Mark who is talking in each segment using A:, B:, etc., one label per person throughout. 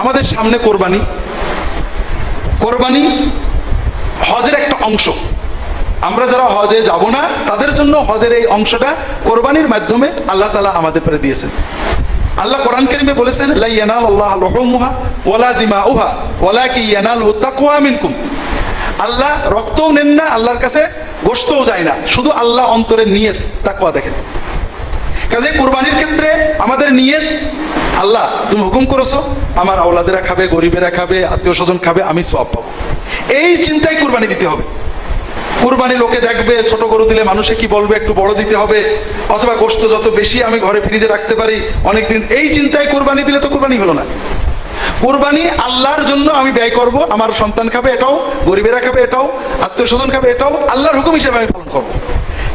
A: আমাদের সামনে কোরবানি। কোরবানি হজের একটা অংশ। আমরা যারা হজে যাব না তাদের জন্য হজের এই অংশটা কোরবানির মাধ্যমে আল্লাহ তাআলা আমাদের করে দিয়েছেন। আল্লাহ কোরআন কারীমে বলেছেন, লা ইয়ানালুল্লাহু লুহুমুহা ওয়ালা দিমাউহা ওয়ালাকিন ইয়ানালুহু তাকওয়া মিনকুম। আল্লাহ রক্তও নেন না, আল্লাহর কাছে গোশতও যায় না, শুধু আল্লাহ অন্তরের নিয়ত তাকওয়া দেখেন। কাজে কুরবানির ক্ষেত্রে আমাদের নিয়ত, আল্লাহ তুমি হুকুম করেছো আমার আওলাদেরা খাবে, গরিবেরা খাবে, আত্মীয় স্বজন খাবে, আমি সওয়াব পাবো, এই চিন্তায় কুরবানি দিতে হবে। কুরবানি লোকে দেখবে, ছোট গরু দিলে মানুষে কি বলবে, একটু বড় দিতে হবে, অথবা গোশত যত বেশি আমি ঘরে ফ্রিজে রাখতে পারি অনেকদিন, এই চিন্তায় কুরবানি দিলে তো কুরবানি হলো না। কুরবানি আল্লাহর জন্য আমি ব্যয় করব, আমার সন্তান খাবে এটাও, গরিবেরা খাবে এটাও, আত্মীয় স্বজন খাবে এটাও, আল্লাহর হুকুম হিসেবে আমি পালন করব।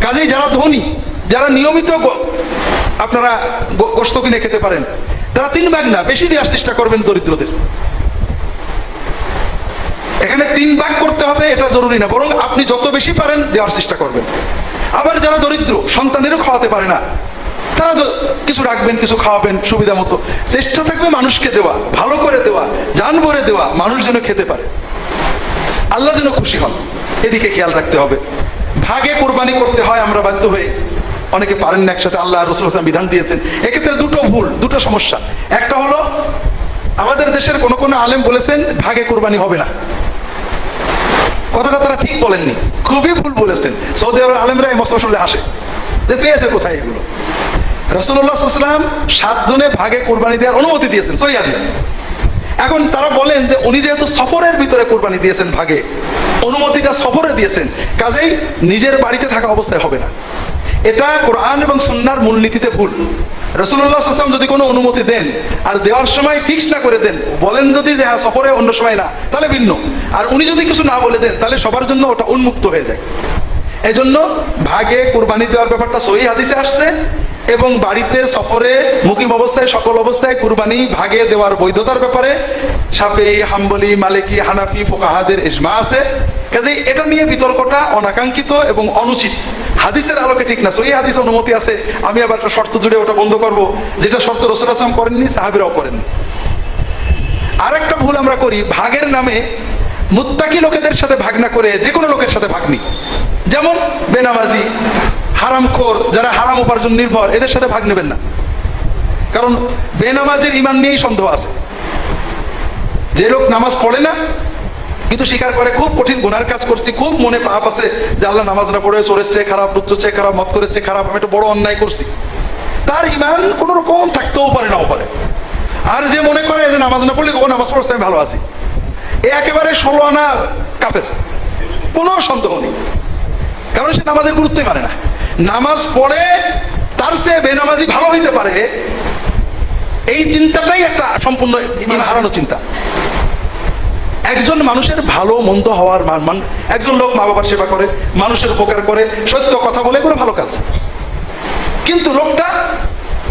A: কাজেই যারা ধনী, যারা নিয়মিত আপনারা গোশত কিনে খেতে পারেন, তারা 3 ভাগ না বেশি দেওয়ার চেষ্টা করবেন দরিদ্রদের। এখানে 3 ভাগ করতে হবে এটা জরুরি না, বরং আপনি যত বেশি পারেন দেওয়ার চেষ্টা করবেন। আবার যারা দরিদ্র, সন্তানেরও খাওয়াতে পারে না, তারা কিছু রাখবেন, কিছু খাওয়াবেন সুবিধা মতো। চেষ্টা থাকবে মানুষকে দেওয়া, ভালো করে দেওয়া, জান ভরে দেওয়া, মানুষ যেন খেতে পারে, আল্লাহ যেন খুশি হন, এদিকে খেয়াল রাখতে হবে। ভাগে কোরবানি করতে হয় আমরা বাধ্য হয়ে, অনেকে পারেন না একসাথে, আল্লাহ রাসূল সাল্লাল্লাহু আলাইহি ওয়াসাল্লাম বিধান দিয়েছেন। এক্ষেত্রে দুটো ভুল, দুটো সমস্যা। একটা হলো আমাদের দেশের কোন কোন আলেম বলেছেন ভাগে কোরবানি হবে না, কথাটা তারা ঠিক বলেননি, খুবই ভুল বলেছেন। সৌদি আরবের আলেমরা এই মশলা শুনলে হাসে যে পেয়েছে কোথায় এগুলো। রাসূলুল্লাহ সাল্লাল্লাহু আলাইহি ওয়াসাল্লাম 7 জনে ভাগে কোরবানি দেওয়ার অনুমতি দিয়েছেন, সহিহ হাদিস। এখন তারা বলেন যে উনি যেহেতু সফরের ভিতরে কোরবানি দিয়েছেন, ভাগে অনুমতিটা সফরে দিয়েছেন, কাজেই নিজের বাড়িতে থাকা অবস্থায় হবে না। এটা কোরআন এবং সুন্নাহর মূলনীতিতে ভুল। রাসূলুল্লাহ সাল্লাল্লাহু আলাইহি ওয়াসাল্লাম যদি কোনো অনুমতি দেন আর দেওয়ার সময় ফিক্স না করে দেন, বলেন যদি যে হ্যাঁ সফরে অন্য সময় না, তাহলে ভিন্ন। আর উনি যদি কিছু না বলে দেন তাহলে সবার জন্য ওটা উন্মুক্ত হয়ে যায়। এজন্য ভাগে কুরবানি দেওয়ার ব্যাপারটা সহিহ হাদিসে আসছে, এবং বাড়িতে সফরে মুকিম অবস্থায় সকল অবস্থায় কুরবানি ভাগে দেওয়ার বৈধতার ব্যাপারে শাফিঈ, হাম্বলি, মালিকি, হানাফি ফুকাহাদের ইজমা আছে। কাজেই এটা নিয়ে বিতর্কটা অনাকাঙ্ক্ষিত এবং অনুচিত, হাদিসের আলোকে ঠিক না। সহিহ হাদিসে অনুমতি আছে, আমি আবার একটা শর্ত জুড়ে ওটা বন্ধ করব, যেটা শর্ত রাসূল সাল্লাল্লাহু আলাইহি ওয়াসাল্লাম করেননি, সাহাবীরাও করেননি। আরেকটা ভুল আমরা করি, ভাগের নামে মুত্তাকি লোকেদের সাথে ভাগ না করে যে কোনো লোকের সাথে ভাগ নিই। যেমন বেনামাজি, হারামখোর, যারা হারাম উপার্জন নির্ভর, এদের সাথে ভাগ নেবেন না। কারণ বেনামাজের ঈমান নিয়েই সন্দেহ আছে। যে লোক নামাজ পড়ে না কিন্তু স্বীকার করে খুব কঠিন গুনার কাজ করছি, খুব মনে পাপ আছে যে আল্লাহ নামাজ না পড়ে চোরের চেয়ে খারাপ, লুচ্চর চেয়ে খারাপ, মদ করেছে খারাপ, আমি একটা বড় অন্যায় করছি, তার ঈমান কোন রকম থাকতেও পারে, নাও পারে। আর যে মনে করে যে নামাজ না পড়লে ও নামাজ পড়ছে আমি ভালো আছি, এ একেবারে 16 আনা কাফের, কোনো সন্দেহ নেই। কারণ সে নামাজের গুরুত্বই মানে না। নামাজ পড়ে তার চেয়ে বেনামাজি ভালো হইতে পারে, এই চিন্তাটাই একটা সম্পূর্ণ ঈমান হারানো চিন্তা। একজন মানুষের ভালো মন্দ হওয়ার মান, একজন লোক মা বাবার সেবা করে, মানুষের উপকার করে, সত্য কথা বলে, এগুলো ভালো কাজ। কিন্তু লোকটা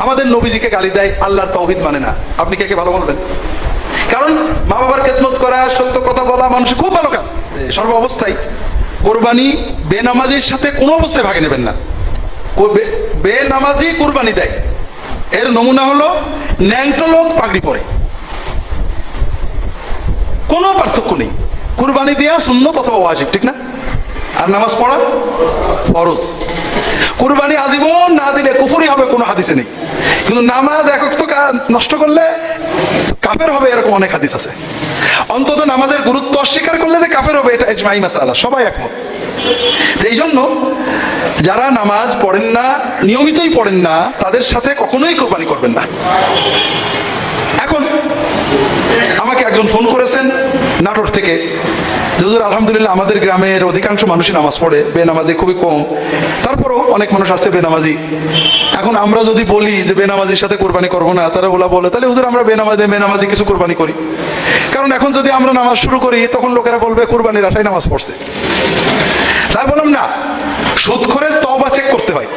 A: আমাদের নবীজিকে গালি দেয়, আল্লাহর তাওহীদ মানে না, আপনি কে কে ভালো বলবেন? কারণ মা বাবার খেদমত করা, সত্য কথা বলা মানুষের খুব ভালো কাজ। সর্ব অবস্থায় কোরবানি বেনামাজির সাথে কোনো অবস্থায় ভাগে নেবেন না। বেনামাজি কোরবানি দেয়, এর নমুনা হলো ন্যাংটো লোক পাগড়ি পরে, কোনো পার্থক্য নেই। কুরবানি দেওয়া সুন্নত অথবা ওয়াজিব, ঠিক না? আর নামাজ পড়া ফরজ। কুরবানি আজীবন না দিলে কুফরি হবে, কোনো হাদিসে নেই। কিন্তু নামাজ একক তো নষ্ট করলে কাফের হবে, এরকম অনেক হাদিস আছে। অন্তত নামাজের গুরুত্ব অস্বীকার করলে যে কাফের হবে, এটা ইজমাই মাসালা, সবাই একমত। এই জন্য যারা নামাজ পড়েন না, নিয়মিতই পড়েন না, তাদের সাথে কখনোই কোরবানি করবেন না। এখন আমাকে একজন ফোন করেছেন নাটোর থেকে, হুজুর আলহামদুলিল্লাহ আমাদের গ্রামের অধিকাংশ মানুষই নামাজ পড়ে, বেনামাজি খুবই কম, তারপরও অনেক মানুষ আছে বেনামাজি। এখন আমরা যদি বলি যে বেনামাজির সাথে কোরবানি করবো না, তারা ওলা বলে তাহলে হুজুর আমরা বেনামাজি কিছু কোরবানি করি। কারণ এখন যদি আমরা নামাজ শুরু করি তখন লোকেরা বলবে কোরবানির আশায় নামাজ পড়ছে। তাই বললাম না, সুদ করে তওবা চেক করতে হয়।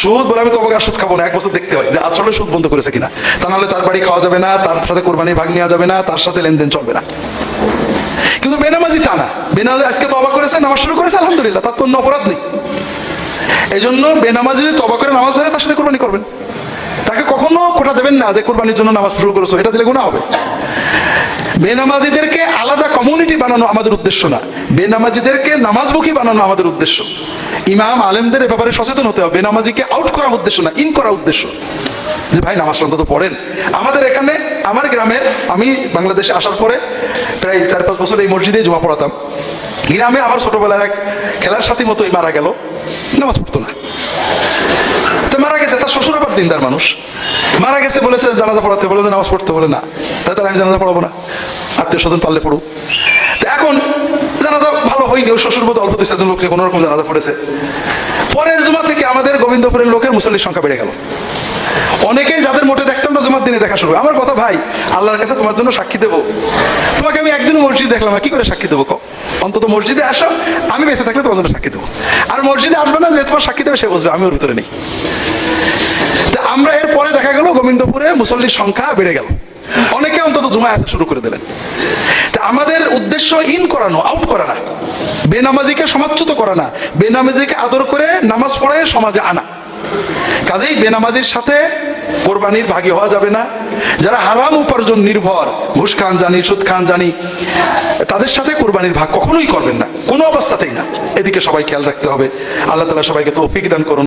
A: সুদ বলে আমি তওবা সুদ খাবো না, 1 বছর দেখতে হয় যে আসলে সুদ বন্ধ করেছে কিনা, তা নাহলে তার বাড়ি খাওয়া যাবে না, তার সাথে কোরবানির ভাগ নেওয়া যাবে না, তার সাথে লেনদেন চলবে না। কিন্তু বেনামাজি তা না, বেনামাজি আজকে তওবা করেছে, নামাজ শুরু করেছে, আলহামদুলিল্লাহ, তার তো অন্য অপরাধ নেই। এই জন্য বেনামাজি যদি তওবা করে নামাজ ধরে তার সাথে কোরবানি করবেন, তাকে কখনো খোটা দেবেন না যে কোরবানির জন্য নামাজ শুরু করেছো, এটা দিলে গুনাহ হবে। বেনামাজিদেরকে আলাদা কমিউনিটি বানানো আমাদের উদ্দেশ্য না, বেনামাজিদেরকে নামাজমুখী বানানো আমাদের উদ্দেশ্য। ইমাম আলেমদের এ ব্যাপারে সচেতন হতে হবে। বেনামাজিকে আউট করা উদ্দেশ্য না, ইন করা উদ্দেশ্য, যে ভাই নামাজ অন্তত পড়েন। আমাদের এখানে, আমার গ্রামের, আমি বাংলাদেশে আসার পরে প্রায় 4-5 বছর এই মসজিদে জুমা পড়াতাম। গ্রামে আমার ছোটবেলার এক খেলার সাথী মতোই মারা গেল, নামাজ পড়তো না। তো মারা গেছে, তার শ্বশুর আবার দিনদার মানুষ, মারা গেছে, বলেছে জানাজা পড়াতে, বলে নামাজ পড়তে, বলে না, তাহলে আমি জানাজা পড়াবো না, আত্মীয় স্বজন পারলে পড়ুক। তো এখন জানাজা ভালো হয়নি, ওই শ্বশুর বোধ অল্প 2-4 লোককে কোনো রকম জানাজা পড়েছে। পরের জুমা থেকে আমাদের গোবিন্দপুরের লোকের মুসল্লির সংখ্যা বেড়ে গেল। অনেকেই যাদের মোটে দেখতাম না জুমার দিনে দেখা শুরু। আমার কথা, ভাই আল্লাহর কাছে তোমার জন্য সাক্ষী দেবো, তোমাকে আমি একদিন মসজিদ দেখলাম, কি করে সাক্ষী দেবো? অন্তত মসজিদে আসো, আমি বেঁচে থাকলে তোমার জন্য সাক্ষী দেবো। আর মসজিদে আসবে না, যে তোমার সাক্ষী দেবে সে বুঝবে আমি ওর ভিতরে নেই। আমরা এর পরে দেখা গেল গোবিন্দপুরে মুসল্লির সংখ্যা বেড়ে গেল, অনেকে অন্তত জুমায় আসতে শুরু করে দিলেন। আমাদের উদ্দেশ্য ইন করানো, আউট করা না, বেনামাজিকে সমাজচ্যুত করা না, বেনামাজিকে আদর করে নামাজ পড়ে সমাজে আনা। কাজেই বেনামাজির সাথে কোরবানির ভাগী হওয়া যাবে না। যারা হারাম উপার্জন নির্ভর, ঘুষ খান জানি, সুদ খান জানি, তাদের সাথে কোরবানির ভাগ কখনোই করবেন না, কোনো অবস্থাতেই না। এদিকে সবাই খেয়াল রাখতে হবে। আল্লাহ তাআলা সবাইকে তৌফিক দান করুন।